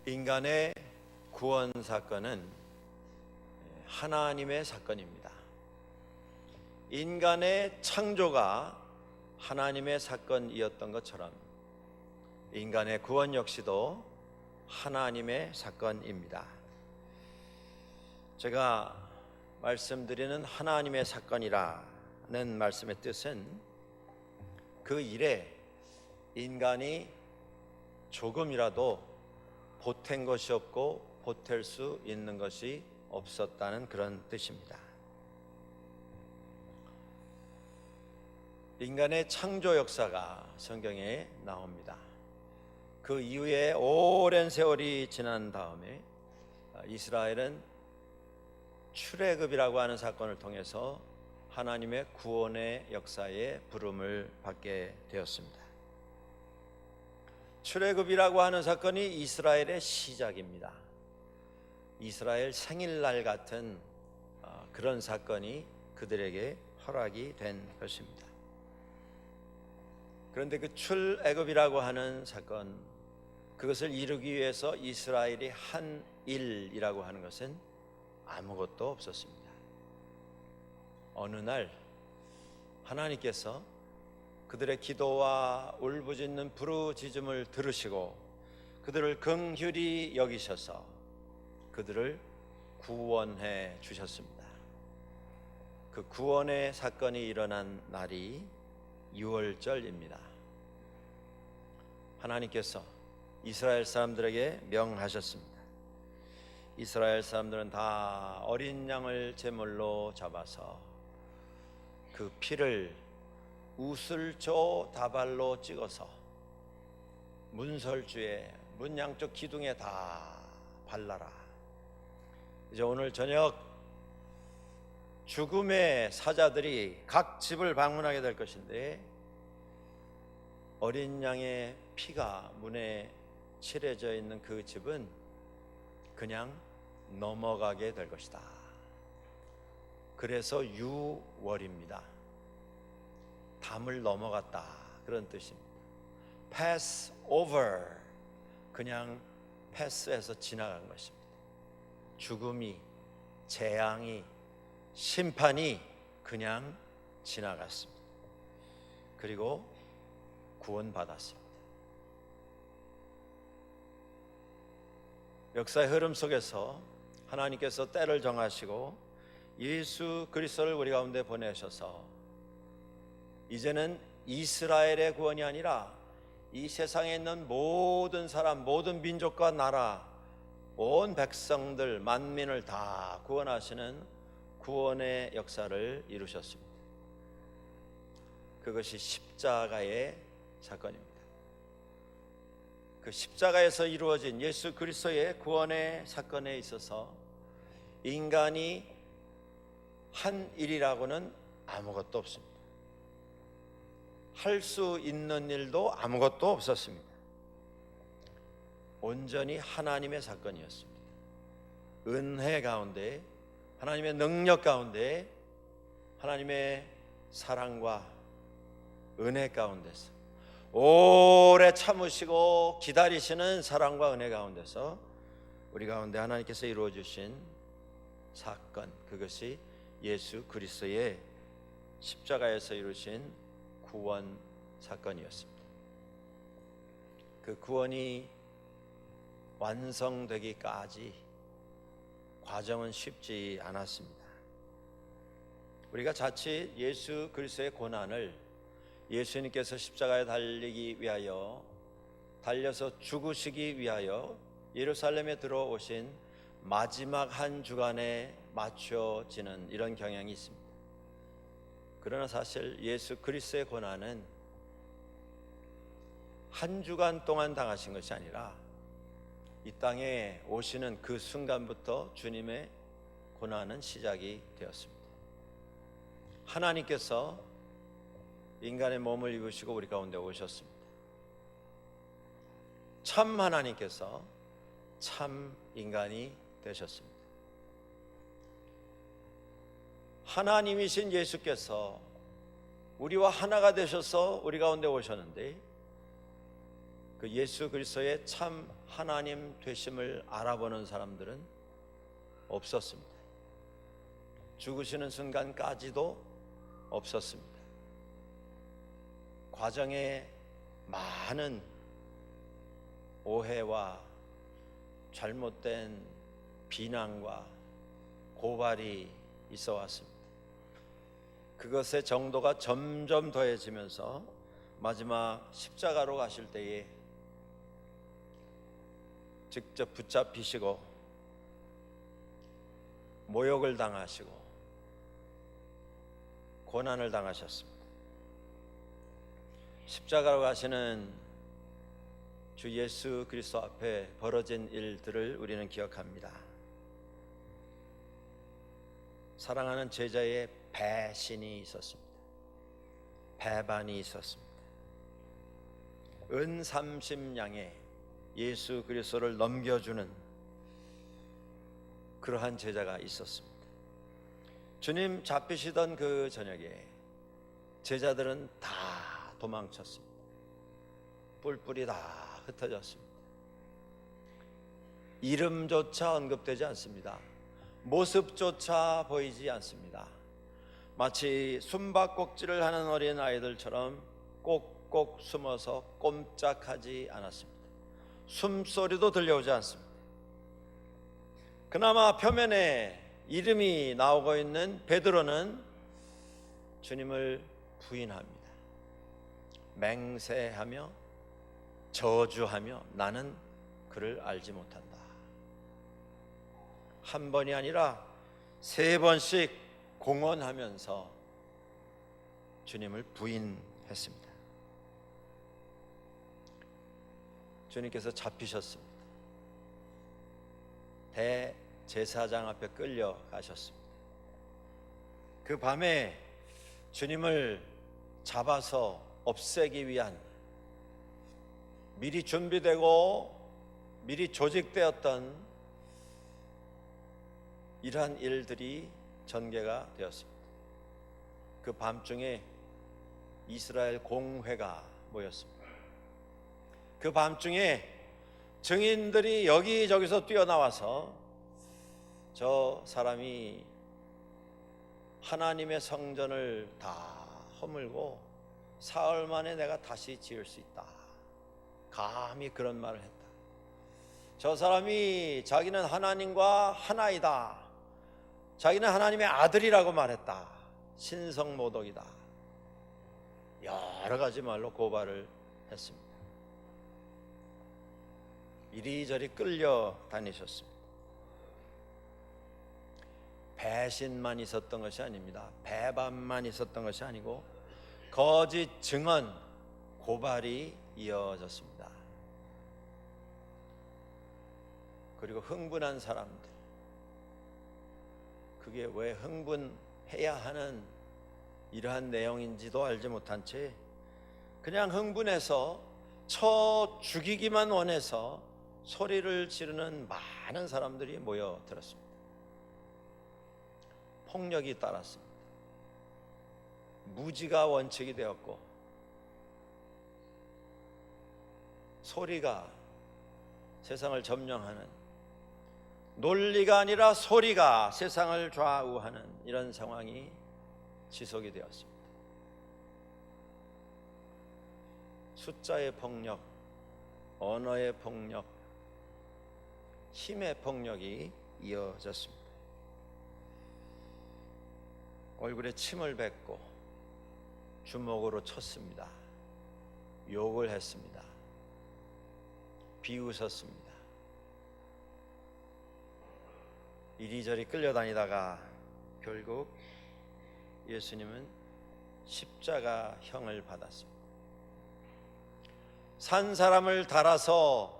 인간의 구원 사건은 하나님의 사건입니다. 인간의 창조가 하나님의 사건이었던 것처럼 인간의 구원 역시도 하나님의 사건입니다. 제가 말씀드리는 하나님의 사건이라는 말씀의 뜻은 그 일에 인간이 조금이라도 보탠 것이 없고 보탤 수 있는 것이 없었다는 그런 뜻입니다. 인간의 창조 역사가 성경에 나옵니다. 그 이후에 오랜 세월이 지난 다음에 이스라엘은 출애굽이라고 하는 사건을 통해서 하나님의 구원의 역사에 부름을 받게 되었습니다. 출애굽이라고 하는 사건이 이스라엘의 시작입니다. 이스라엘 생일날 같은 그런 사건이 그들에게 허락이 된 것입니다. 그런데 그 출애굽이라고 하는 사건, 그것을 이루기 위해서 이스라엘이 한 일이라고 하는 것은 아무것도 없었습니다. 어느 날 하나님께서 그들의 기도와 울부짖는 부르짖음을 들으시고 그들을 긍휼히 여기셔서 그들을 구원해 주셨습니다. 그 구원의 사건이 일어난 날이 유월절입니다. 하나님께서 이스라엘 사람들에게 명하셨습니다. 이스라엘 사람들은 다 어린 양을 제물로 잡아서 그 피를 우슬조 다발로 찍어서 문설주에 문 양쪽 기둥에 다 발라라. 이제 오늘 저녁 죽음의 사자들이 각 집을 방문하게 될 것인데 어린 양의 피가 문에 칠해져 있는 그 집은 그냥 넘어가게 될 것이다. 그래서 유월입니다. 담을 넘어갔다, 그런 뜻입니다. pass over, 그냥 패스해서 지나간 것입니다. 죽음이, 재앙이, 심판이 그냥 지나갔습니다. 그리고 구원받았습니다. 역사의 흐름 속에서 하나님께서 때를 정하시고 예수 그리스도를 우리 가운데 보내셔서 이제는 이스라엘의 구원이 아니라 이 세상에 있는 모든 사람, 모든 민족과 나라, 온 백성들, 만민을 다 구원하시는 구원의 역사를 이루셨습니다. 그것이 십자가의 사건입니다. 그 십자가에서 이루어진 예수 그리스도의 구원의 사건에 있어서 인간이 한 일이라고는 아무것도 없습니다. 할 수 있는 일도 아무것도 없었습니다. 온전히 하나님의 사건이었습니다. 은혜 가운데, 하나님의 능력 가운데, 하나님의 사랑과 은혜 가운데서 오래 참으시고 기다리시는 사랑과 은혜 가운데서 우리 가운데 하나님께서 이루어 주신 사건, 그것이 예수 그리스도의 십자가에서 이루신 구원 사건이었습니다. 그 구원이 완성되기까지 과정은 쉽지 않았습니다. 우리가 자칫 예수 그리스도의 고난을 예수님께서 십자가에 달리기 위하여, 달려서 죽으시기 위하여 예루살렘에 들어오신 마지막 한 주간에 맞춰지는 이런 경향이 있습니다. 그러나 사실 예수 그리스도의 고난은 한 주간 동안 당하신 것이 아니라 이 땅에 오시는 그 순간부터 주님의 고난은 시작이 되었습니다. 하나님께서 인간의 몸을 입으시고 우리 가운데 오셨습니다. 참 하나님께서 참 인간이 되셨습니다. 하나님이신 예수께서 우리와 하나가 되셔서 우리 가운데 오셨는데 그 예수 그리스도의 참 하나님 되심을 알아보는 사람들은 없었습니다. 죽으시는 순간까지도 없었습니다. 과정에 많은 오해와 잘못된 비난과 고발이 있어 왔습니다. 그것의 정도가 점점 더해지면서 마지막 십자가로 가실 때에 직접 붙잡히시고 모욕을 당하시고 고난을 당하셨습니다. 십자가로 가시는 주 예수 그리스도 앞에 벌어진 일들을 우리는 기억합니다. 사랑하는 제자의 배신이 있었습니다. 배반이 있었습니다. 은 30냥에 예수 그리스도를 넘겨주는 그러한 제자가 있었습니다. 주님 잡히시던 그 저녁에 제자들은 다 도망쳤습니다. 뿔뿔이 다 흩어졌습니다. 이름조차 언급되지 않습니다. 모습조차 보이지 않습니다. 마치 숨바꼭질을 하는 어린 아이들처럼 꼭꼭 숨어서 꼼짝하지 않았습니다. 숨소리도 들려오지 않습니다. 그나마 표면에 이름이 나오고 있는 베드로는 주님을 부인합니다. 맹세하며 저주하며 나는 그를 알지 못한다. 한 번이 아니라 3번씩 공언하면서 주님을 부인했습니다. 주님께서 잡히셨습니다. 대제사장 앞에 끌려가셨습니다. 그 밤에 주님을 잡아서 없애기 위한 미리 준비되고 미리 조직되었던 이러한 일들이 전개가 되었습니다. 그 밤중에 이스라엘 공회가 모였습니다. 그 밤중에 증인들이 여기저기서 뛰어나와서 저 사람이 하나님의 성전을 다 허물고 사흘 만에 내가 다시 지을 수 있다. 감히 그런 말을 했다. 저 사람이 자기는 하나님과 하나이다. 자기는 하나님의 아들이라고 말했다. 신성모독이다. 여러 가지 말로 고발을 했습니다. 이리저리 끌려다니셨습니다. 배신만 있었던 것이 아닙니다. 배반만 있었던 것이 아니고 거짓 증언, 고발이 이어졌습니다. 그리고 흥분한 사람들, 그게 왜 흥분해야 하는 이러한 내용인지도 알지 못한 채 그냥 흥분해서 쳐 죽이기만 원해서 소리를 지르는 많은 사람들이 모여들었습니다. 폭력이 따랐습니다. 무지가 원칙이 되었고 소리가 세상을 점령하는, 논리가 아니라 소리가 세상을 좌우하는 이런 상황이 지속이 되었습니다. 숫자의 폭력, 언어의 폭력, 힘의 폭력이 이어졌습니다. 얼굴에 침을 뱉고 주먹으로 쳤습니다. 욕을 했습니다. 비웃었습니다. 이리저리 끌려다니다가 결국 예수님은 십자가형을 받았습니다. 산 사람을 달아서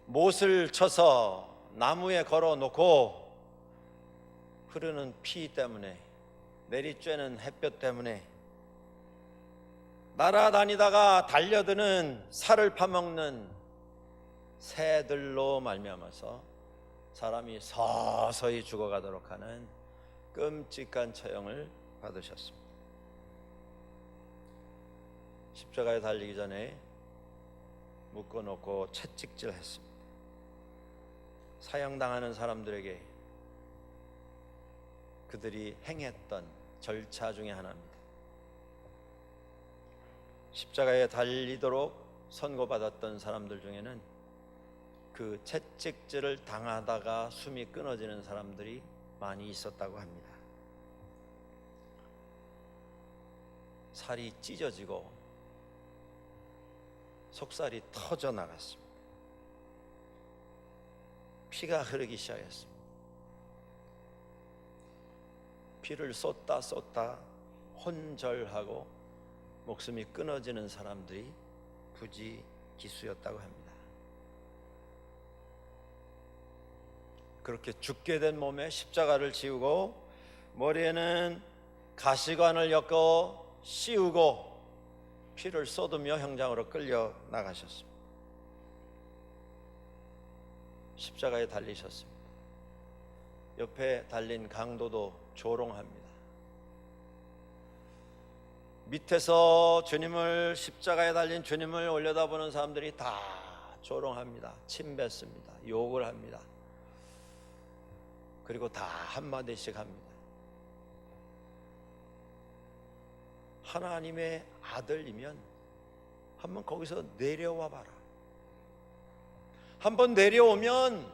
못을 쳐서 나무에 걸어놓고 흐르는 피 때문에, 내리쬐는 햇볕 때문에, 날아다니다가 달려드는 살을 파먹는 새들로 말미암아서 사람이 서서히 죽어가도록 하는 끔찍한 처형을 받으셨습니다. 십자가에 달리기 전에 묶어놓고 채찍질했습니다. 사형당하는 사람들에게 그들이 행했던 절차 중에 하나입니다. 십자가에 달리도록 선고받았던 사람들 중에는 그 채찍질을 당하다가 숨이 끊어지는 사람들이 많이 있었다고 합니다. 살이 찢어지고 속살이 터져 나갔습니다. 피가 흐르기 시작했습니다. 피를 쏟다 혼절하고 목숨이 끊어지는 사람들이 부지기수였다고 합니다. 그렇게 죽게 된 몸에 십자가를 지우고 머리에는 가시관을 엮어 씌우고 피를 쏟으며 형장으로 끌려 나가셨습니다. 십자가에 달리셨습니다. 옆에 달린 강도도 조롱합니다. 밑에서 주님을, 십자가에 달린 주님을 올려다보는 사람들이 다 조롱합니다. 침뱉습니다. 욕을 합니다. 그리고 다 한마디씩 합니다. 하나님의 아들이면 한번 거기서 내려와 봐라. 한번 내려오면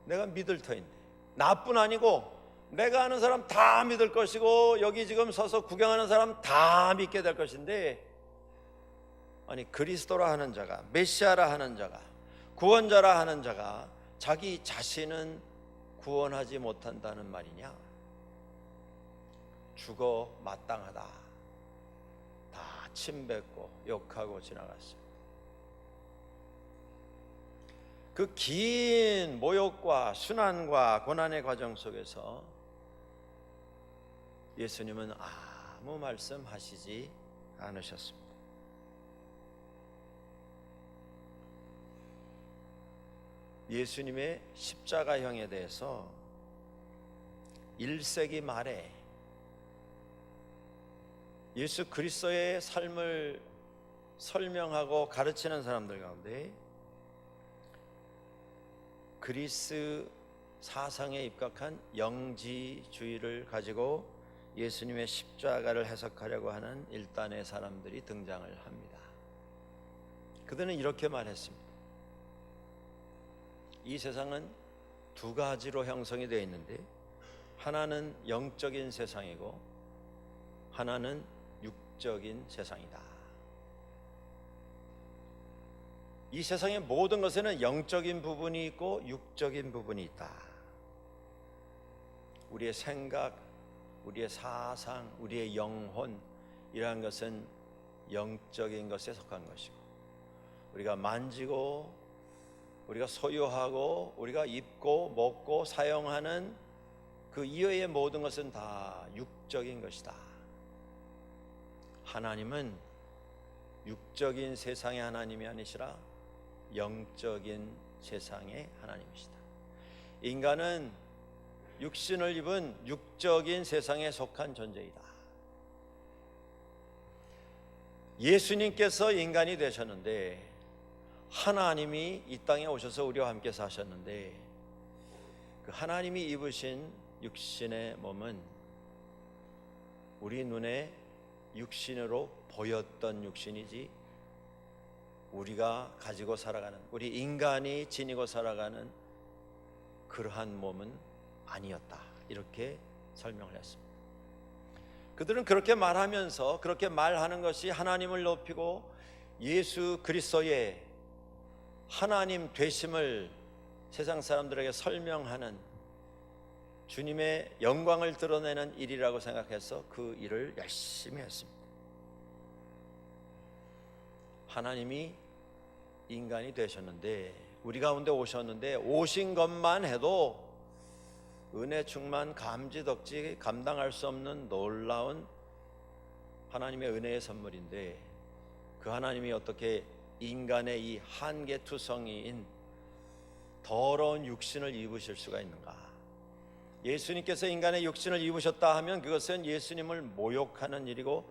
내가 믿을 터인데, 나뿐 아니고 내가 아는 사람 다 믿을 것이고 여기 지금 서서 구경하는 사람 다 믿게 될 것인데, 아니 그리스도라 하는 자가, 메시아라 하는 자가, 구원자라 하는 자가 자기 자신은 구원하지 못한다는 말이냐? 죽어 마땅하다. 다 침뱉고 욕하고 지나갔습니다. 그 긴 모욕과 순환과 고난의 과정 속에서 예수님은 아무 말씀하시지 않으셨습니다. 예수님의 십자가형에 대해서 1세기 말에 예수 그리스도의 삶을 설명하고 가르치는 사람들 가운데 그리스 사상에 입각한 영지주의를 가지고 예수님의 십자가를 해석하려고 하는 일단의 사람들이 등장을 합니다. 그들은 이렇게 말했습니다. 이 세상은 두 가지로 형성이 되어 있는데, 하나는 영적인 세상이고 하나는 육적인 세상이다. 이 세상의 모든 것에는 영적인 부분이 있고 육적인 부분이 있다. 우리의 생각, 우리의 사상, 우리의 영혼이라는 것은 영적인 것에 속한 것이고, 우리가 만지고 우리가 소유하고 우리가 입고 먹고 사용하는 그 이외의 모든 것은 다 육적인 것이다. 하나님은 육적인 세상의 하나님이 아니시라 영적인 세상의 하나님이시다. 인간은 육신을 입은 육적인 세상에 속한 존재이다. 예수님께서 인간이 되셨는데, 하나님이 이 땅에 오셔서 우리와 함께 사셨는데, 그 하나님이 입으신 육신의 몸은 우리 눈에 육신으로 보였던 육신이지 우리가 가지고 살아가는, 우리 인간이 지니고 살아가는 그러한 몸은 아니었다. 이렇게 설명을 했습니다. 그들은 그렇게 말하면서, 그렇게 말하는 것이 하나님을 높이고 예수 그리스도의 하나님 되심을 세상 사람들에게 설명하는, 주님의 영광을 드러내는 일이라고 생각해서 그 일을 열심히 했습니다. 하나님이 인간이 되셨는데, 우리 가운데 오셨는데, 오신 것만 해도 은혜 충만 감지덕지 감당할 수 없는 놀라운 하나님의 은혜의 선물인데, 그 하나님이 어떻게 인간의 이 한계투성이인 더러운 육신을 입으실 수가 있는가? 예수님께서 인간의 육신을 입으셨다 하면 그것은 예수님을 모욕하는 일이고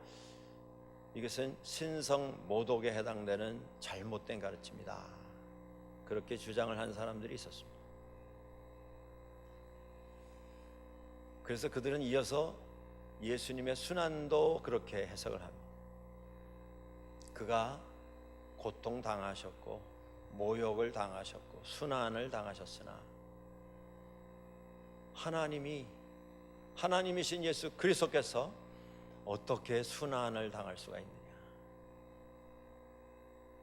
이것은 신성 모독에 해당되는 잘못된 가르침이다. 그렇게 주장을 한 사람들이 있었습니다. 그래서 그들은 이어서 예수님의 순환도 그렇게 해석을 합니다. 그가 고통당하셨고 모욕을 당하셨고 순환을 당하셨으나 하나님이신 예수 그리스도께서 어떻게 순환을 당할 수가 있느냐?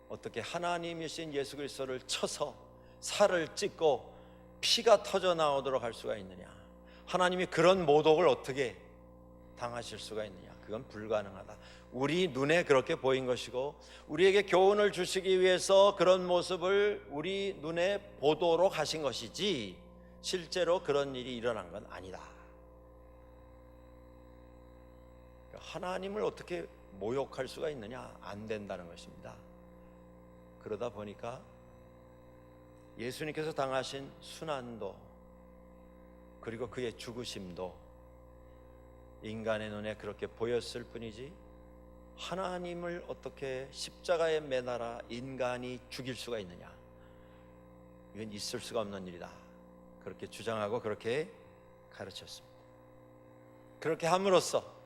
어떻게 하나님이신 예수 그리스도를 쳐서 살을 찢고 피가 터져 나오도록 할 수가 있느냐? 하나님이 그런 모독을 어떻게 당하실 수가 있느냐? 그건 불가능하다. 우리 눈에 그렇게 보인 것이고 우리에게 교훈을 주시기 위해서 그런 모습을 우리 눈에 보도록 하신 것이지 실제로 그런 일이 일어난 건 아니다. 하나님을 어떻게 모욕할 수가 있느냐? 안 된다는 것입니다. 그러다 보니까 예수님께서 당하신 순환도 그리고 그의 죽으심도 인간의 눈에 그렇게 보였을 뿐이지 하나님을 어떻게 십자가에 매달아 인간이 죽일 수가 있느냐? 이건 있을 수가 없는 일이다. 그렇게 주장하고 그렇게 가르쳤습니다. 그렇게 함으로써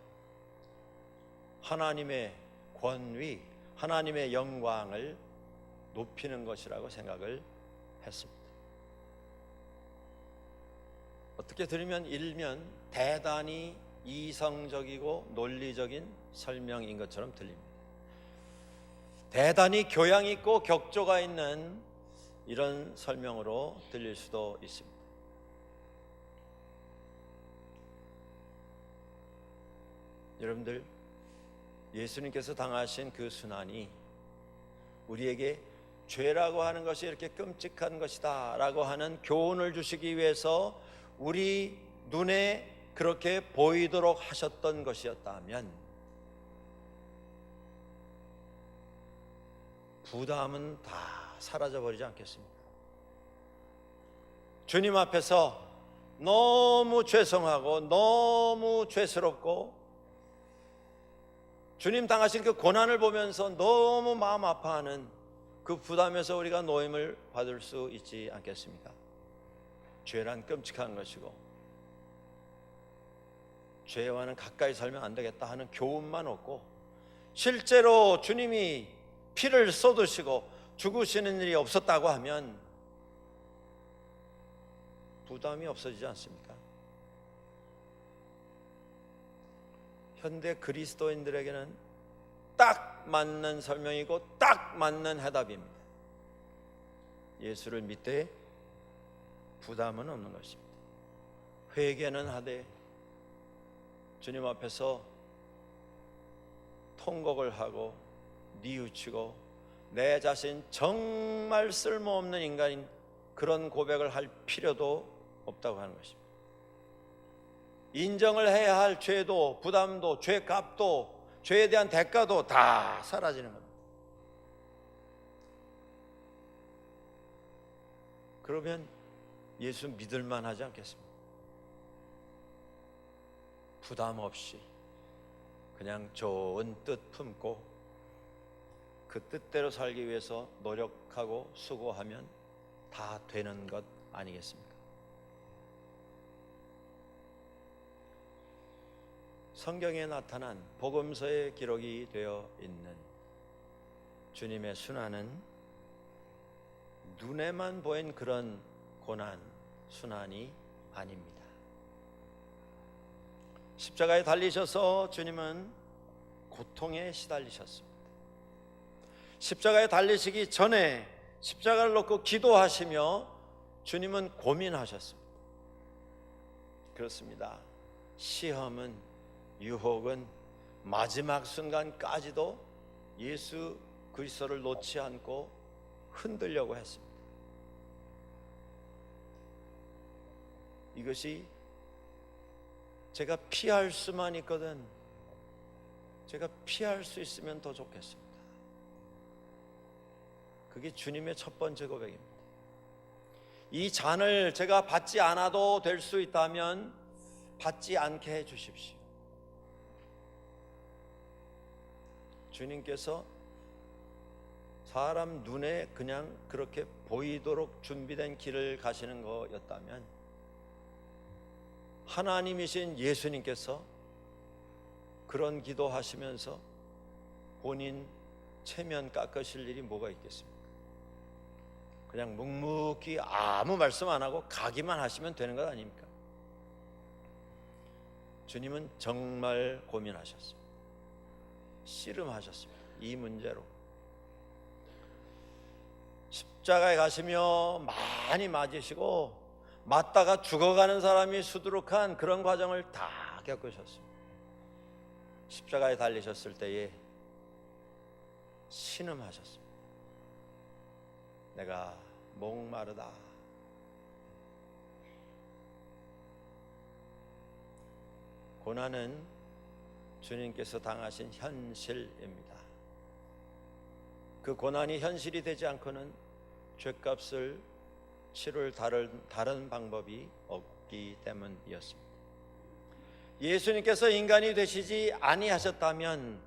하나님의 권위, 하나님의 영광을 높이는 것이라고 생각을 했습니다. 어떻게 들으면 일면 대단히 이성적이고 논리적인 설명인 것처럼 들립니다. 대단히 교양 있고 격조가 있는 이런 설명으로 들릴 수도 있습니다. 여러분들, 예수님께서 당하신 그 순환이 우리에게 죄라고 하는 것이 이렇게 끔찍한 것이다 라고 하는 교훈을 주시기 위해서 우리 눈에 그렇게 보이도록 하셨던 것이었다면 부담은 다 사라져버리지 않겠습니까? 주님 앞에서 너무 죄송하고 너무 죄스럽고 주님 당하신 그 고난을 보면서 너무 마음 아파하는 그 부담에서 우리가 노임을 받을 수 있지 않겠습니까? 죄란 끔찍한 것이고 죄와는 가까이 살면 안 되겠다 하는 교훈만 얻고 실제로 주님이 피를 쏟으시고 죽으시는 일이 없었다고 하면 부담이 없어지지 않습니까? 현대 그리스도인들에게는 딱 맞는 설명이고 딱 맞는 해답입니다. 예수를 믿되 부담은 없는 것입니다. 회개는 하되 주님 앞에서 통곡을 하고 뉘우치고 내 자신 정말 쓸모없는 인간인 그런 고백을 할 필요도 없다고 하는 것입니다. 인정을 해야 할 죄도 부담도 죄값도 죄에 대한 대가도 다 사라지는 겁니다. 그러면 예수 믿을만 하지 않겠습니까? 부담 없이 그냥 좋은 뜻 품고 그 뜻대로 살기 위해서 노력하고 수고하면 다 되는 것 아니겠습니까? 성경에 나타난 복음서에 기록이 되어 있는 주님의 순환은 눈에만 보인 그런 고난, 순환이 아닙니다. 십자가에 달리셔서 주님은 고통에 시달리셨습니다. 십자가에 달리시기 전에 십자가를 놓고 기도하시며 주님은 고민하셨습니다. 그렇습니다. 시험은 유혹은 마지막 순간까지도 예수 그리스도를 놓지 않고 흔들려고 했습니다. 이것이 제가 피할 수만 있거든 제가 피할 수 있으면 더 좋겠습니다. 그게 주님의 첫 번째 고백입니다. 이 잔을 제가 받지 않아도 될 수 있다면 받지 않게 해 주십시오. 주님께서 사람 눈에 그냥 그렇게 보이도록 준비된 길을 가시는 거였다면 하나님이신 예수님께서 그런 기도하시면서 본인 체면 깎으실 일이 뭐가 있겠습니까? 그냥 묵묵히 아무 말씀 안 하고 가기만 하시면 되는 것 아닙니까? 주님은 정말 고민하셨습니다. 씨름하셨습니다. 이 문제로 십자가에 가시며 많이 맞으시고 맞다가 죽어가는 사람이 수두룩한 그런 과정을 다 겪으셨습니다. 십자가에 달리셨을 때에 신음하셨습니다. 내가 목마르다. 고난은 주님께서 당하신 현실입니다. 그 고난이 현실이 되지 않고는 죄값을 치를 다른 방법이 없기 때문이었습니다. 예수님께서 인간이 되시지 아니하셨다면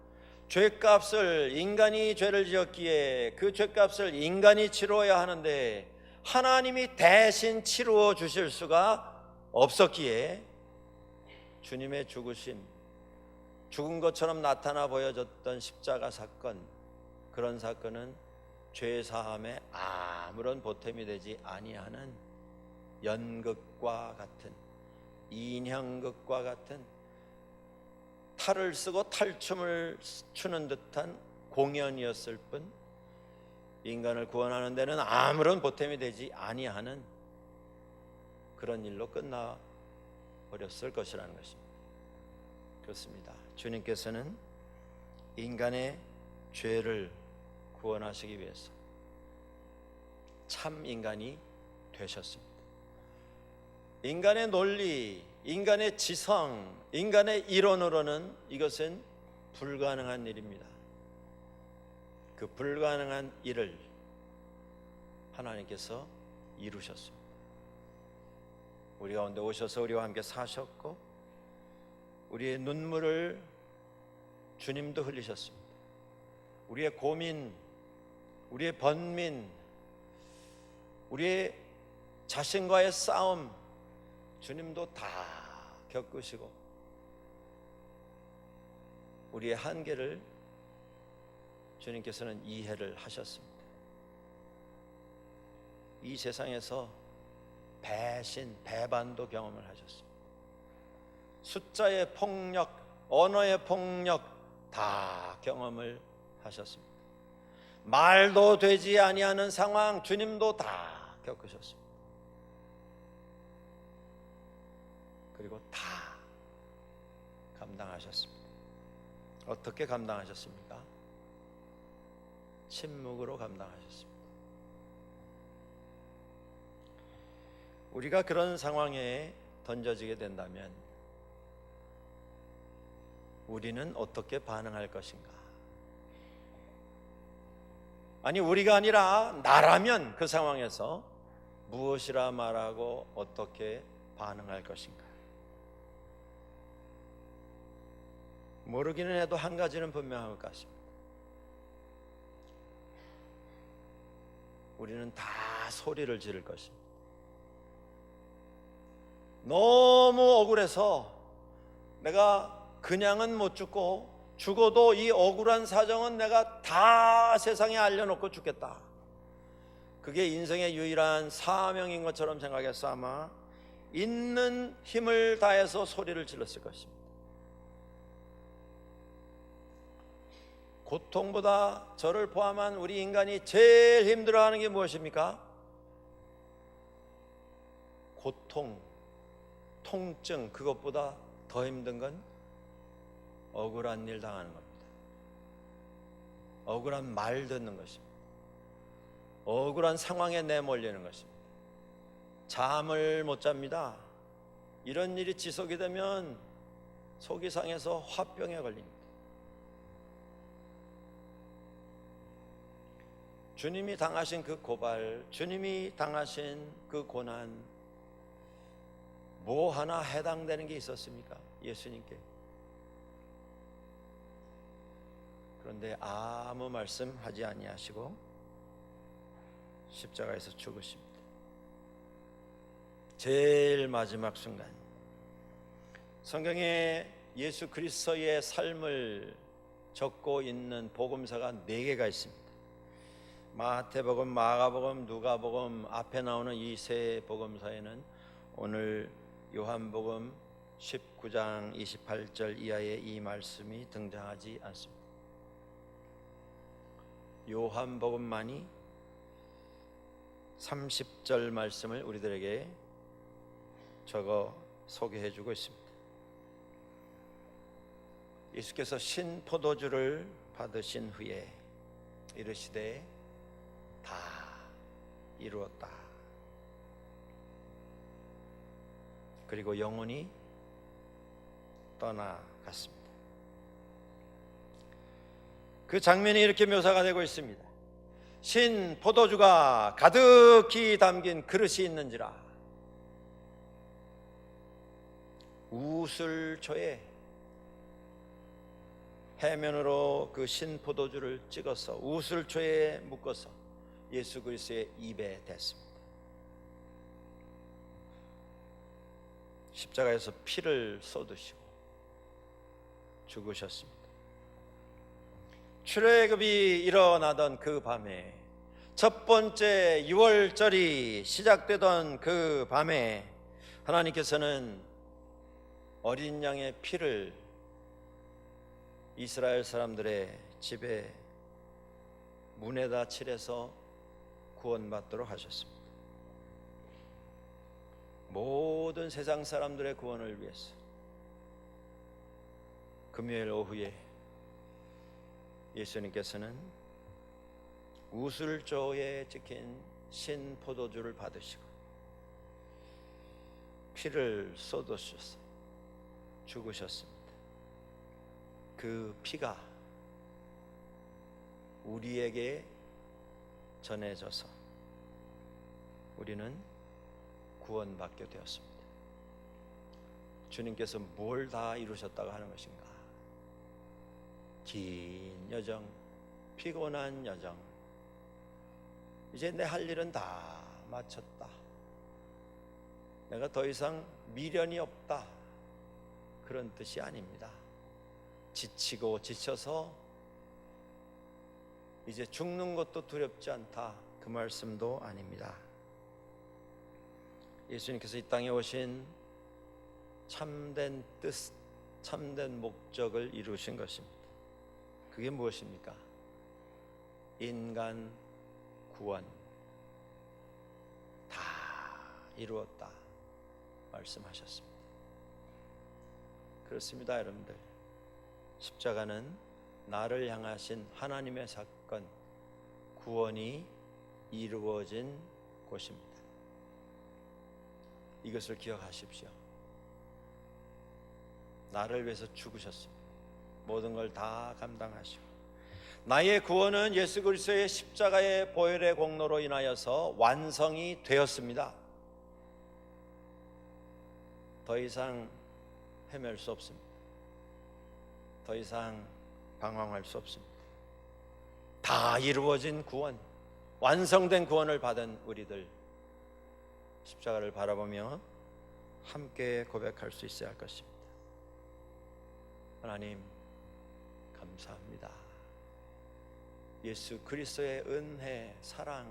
죄값을 인간이 죄를 지었기에 그 죄값을 인간이 치루어야 하는데 하나님이 대신 치루어 주실 수가 없었기에 주님의 죽은 것처럼 나타나 보여졌던 십자가 사건, 그런 사건은 죄 사함에 아무런 보탬이 되지 아니하는 연극과 같은, 인형극과 같은, 탈을 쓰고 탈춤을 추는 듯한 공연이었을 뿐 인간을 구원하는 데는 아무런 보탬이 되지 아니하는 그런 일로 끝나 버렸을 것이라는 것입니다. 그렇습니다. 주님께서는 인간의 죄를 구원하시기 위해서 참 인간이 되셨습니다. 인간의 논리, 인간의 지성, 인간의 이론으로는 이것은 불가능한 일입니다. 그 불가능한 일을 하나님께서 이루셨습니다. 우리 가운데 오셔서 우리와 함께 사셨고 우리의 눈물을 주님도 흘리셨습니다. 우리의 고민, 우리의 번민, 우리의 자신과의 싸움 주님도 다 겪으시고 우리의 한계를 주님께서는 이해를 하셨습니다. 이 세상에서 배신, 배반도 경험을 하셨습니다. 숫자의 폭력, 언어의 폭력 다 경험을 하셨습니다. 말도 되지 아니하는 상황 주님도 다 겪으셨습니다. 그리고 다 감당하셨습니다. 어떻게 감당하셨습니까? 침묵으로 감당하셨습니다. 우리가 그런 상황에 던져지게 된다면 우리는 어떻게 반응할 것인가? 아니, 우리가 아니라 나라면 그 상황에서 무엇이라 말하고 어떻게 반응할 것인가? 모르기는 해도 한 가지는 분명한 것 같습니다. 우리는 다 소리를 지를 것입니다. 너무 억울해서 내가 그냥은 못 죽고 죽어도 이 억울한 사정은 내가 다 세상에 알려놓고 죽겠다. 그게 인생의 유일한 사명인 것처럼 생각해서 아마 있는 힘을 다해서 소리를 질렀을 것입니다. 고통보다 저를 포함한 우리 인간이 제일 힘들어하는 게 무엇입니까? 고통, 통증, 그것보다 더 힘든 건 억울한 일 당하는 겁니다. 억울한 말 듣는 것입니다. 억울한 상황에 내몰리는 것입니다. 잠을 못 잡니다. 이런 일이 지속이 되면 속이 상해서 화병에 걸립니다. 주님이 당하신 그 고발, 주님이 당하신 그 고난, 뭐 하나 해당되는 게 있었습니까? 예수님께. 그런데 아무 말씀하지 아니하시고 십자가에서 죽으십니다. 제일 마지막 순간, 성경에 예수 그리스도의 삶을 적고 있는 복음서가 4개가 있습니다. 마태복음, 마가복음, 누가복음, 앞에 나오는 이 세 복음서에는 오늘 요한복음 19장 28절 이하의 이 말씀이 등장하지 않습니다. 요한복음만이 30절 말씀을 우리들에게 적어 소개해 주고 있습니다. 예수께서 신포도주를 받으신 후에 이르시되 다 이루었다. 그리고 영혼이 떠나갔습니다. 그 장면이 이렇게 묘사가 되고 있습니다. 신 포도주가 가득히 담긴 그릇이 있는지라 우슬초에 해면으로 그 신 포도주를 찍어서 우슬초에 묶어서 예수 그리스도의 입에 댔습니다. 십자가에서 피를 쏟으시고 죽으셨습니다. 출애굽이 일어나던 그 밤에, 첫 번째 유월절이 시작되던 그 밤에 하나님께서는 어린 양의 피를 이스라엘 사람들의 집에 문에다 칠해서 구원받도록 하셨습니다. 모든 세상 사람들의 구원을 위해서 금요일 오후에 예수님께서는 우슬조에 찍힌 신 포도주를 받으시고 피를 쏟으셔서 죽으셨습니다. 그 피가 우리에게 전해져서 우리는 구원받게 되었습니다. 주님께서 뭘 다 이루셨다고 하는 것인가? 긴 여정, 피곤한 여정, 이제 내 할 일은 다 마쳤다, 내가 더 이상 미련이 없다, 그런 뜻이 아닙니다. 지치고 지쳐서 이제 죽는 것도 두렵지 않다, 그 말씀도 아닙니다. 예수님께서 이 땅에 오신 참된 뜻, 참된 목적을 이루신 것입니다. 그게 무엇입니까? 인간 구원 다 이루었다 말씀하셨습니다. 그렇습니다, 여러분들. 십자가는 나를 향하신 하나님의 사건, 구원이 이루어진 곳입니다. 이것을 기억하십시오. 나를 위해서 죽으셨습니다. 모든 걸 다 감당하시고, 나의 구원은 예수 그리스도의 십자가의 보혈의 공로로 인하여서 완성이 되었습니다. 더 이상 헤맬 수 없습니다. 더 이상 방황할 수 없습니다. 다 이루어진 구원, 완성된 구원을 받은 우리들, 십자가를 바라보며 함께 고백할 수 있어야 할 것입니다. 하나님 감사합니다. 예수 그리스도의 은혜, 사랑,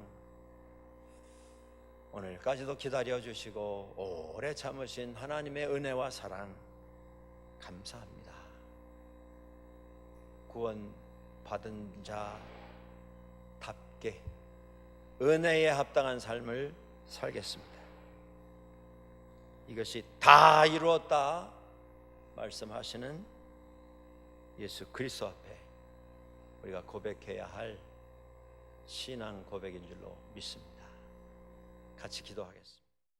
오늘까지도 기다려주시고 오래 참으신 하나님의 은혜와 사랑 감사합니다. 구원 받은 자답게 은혜에 합당한 삶을 살겠습니다. 이것이 다 이루었다 말씀하시는 예수 그리스도 앞에 우리가 고백해야 할 신앙 고백인 줄로 믿습니다. 같이 기도하겠습니다.